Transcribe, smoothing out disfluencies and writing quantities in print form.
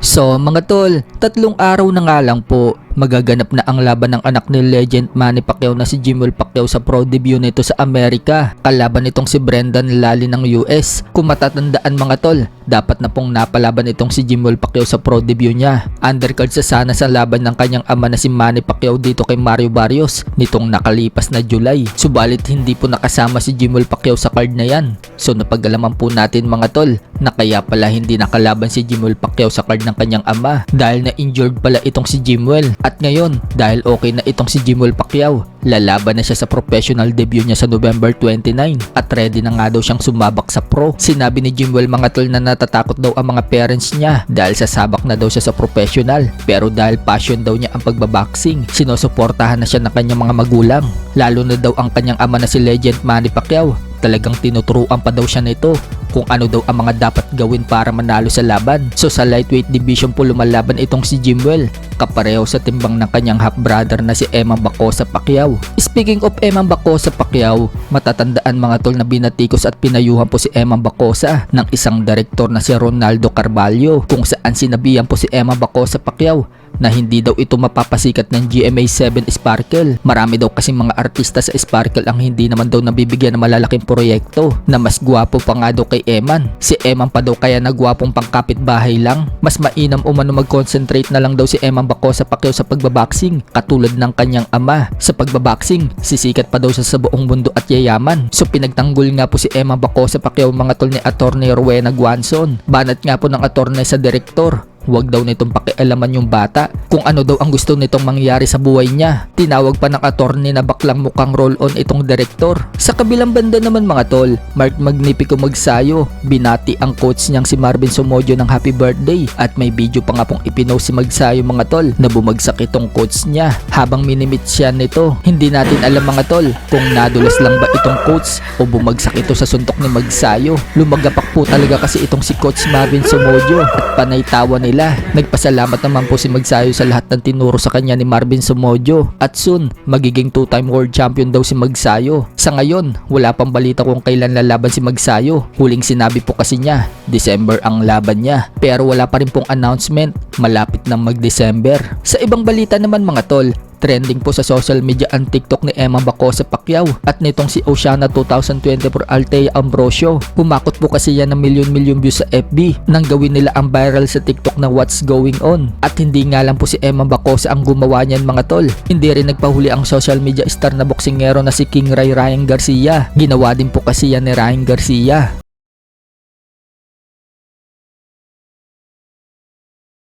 So mga tol, 3 araw na nga lang po, magaganap na ang laban ng anak ni Legend Manny Pacquiao na si Jimwell Pacquiao sa pro debut nito sa Amerika. Kalaban nitong si Brendan Lally ng US. Kung matatandaan mga tol, dapat na pong napalaban itong si Jimwell Pacquiao sa pro debut niya. Undercard sa sana sa laban ng kanyang ama na si Manny Pacquiao dito kay Mario Barrios nitong nakalipas na July. Subalit hindi po nakasama si Jimwell Pacquiao sa card na yan. So napag-alaman po natin mga tol na kaya pala hindi nakalaban si Jimwell Pacquiao sa card ng kanyang ama dahil na-injured pala itong si Jimwell. At ngayon, dahil okay na itong si Jimwell Pacquiao, lalaban na siya sa professional debut niya sa November 29 at ready na nga daw siyang sumabak sa pro. Sinabi ni Jimwell mga tol na natatakot daw ang mga parents niya dahil sasabak na daw siya sa professional. Pero dahil passion daw niya ang pagbaboxing, sinusuportahan na siya ng kanyang mga magulang. Lalo na daw ang kanyang ama na si Legend Manny Pacquiao. Talagang tinuturuan pa daw siya nito kung ano daw ang mga dapat gawin para manalo sa laban. So sa lightweight division po lumalaban itong si Jimwell, kapareho sa timbang ng kanyang half-brother na si Eman Bacosa Pacquiao. Speaking of Eman Bacosa Pacquiao, matatandaan mga tol na binatikos at pinayuhan po si Eman Bacosa ng isang direktor na si Ronaldo Carvalho, kung saan sinabihan po si Eman Bacosa Pacquiao na hindi daw ito mapapasikat ng GMA7 Sparkle. Marami daw kasing mga artista sa Sparkle ang hindi naman daw nabibigyan ng malalaking proyekto, na mas gwapo pa nga daw kay Eman. Si Eman pa daw kaya nagwapong pangkapitbahay lang. Mas mainam umano mag-concentrate na lang daw si Eman Bacosa Pacquiao sa pagbaboxing katulad ng kanyang ama. Sa pagbaboxing, sisikat pa daw siya sa buong mundo at yayaman. So pinagtanggol nga po si Eman Bacosa Pacquiao mga tol ni Attorney Rowena Guanzon. Banat nga po ng attorney sa direktor, huwag daw nitong pakialaman yung bata kung ano daw ang gusto nitong mangyari sa buhay niya. Tinawag pa ng attorney na baklang mukhang roll-on itong direktor. Sa kabilang banda naman mga tol, Mark Magnifico Magsayo, binati ang coach niyang si Marvin Somodio ng happy birthday at may video pa nga pong ipinost si Magsayo mga tol na bumagsak itong coach niya habang minimit siya nito. Hindi natin alam mga tol kung nadulas lang ba itong coach o bumagsak ito sa suntok ni Magsayo. Lumagapak po talaga kasi itong si coach Marvin Somodio at panay tawa nila. Nagpasalamat naman po si Magsayo sa lahat ng tinuro sa kanya ni Marvin Somodio at soon magiging 2-time world champion daw si Magsayo. Sa ngayon, wala pang balita kung kailan lalaban si Magsayo. Huling sinabi po kasi niya, December ang laban niya. Pero wala pa rin pong announcement, malapit nang mag-December. Sa ibang balita naman mga tol, trending po sa social media ang TikTok ni Eman Bacosa Pacquiao at nitong si Oceana 2024 Althea Ambrosio. Pumakot po kasi yan ng milyon-milyon views sa FB nang gawin nila ang viral sa TikTok na What's Going On. At hindi nga lang po si Eman Bacosa ang gumawa niyan mga tol. Hindi rin nagpahuli ang social media star na boksingero na si King Ryan Garcia. Ginawa din po kasi yan ni Ryan Garcia.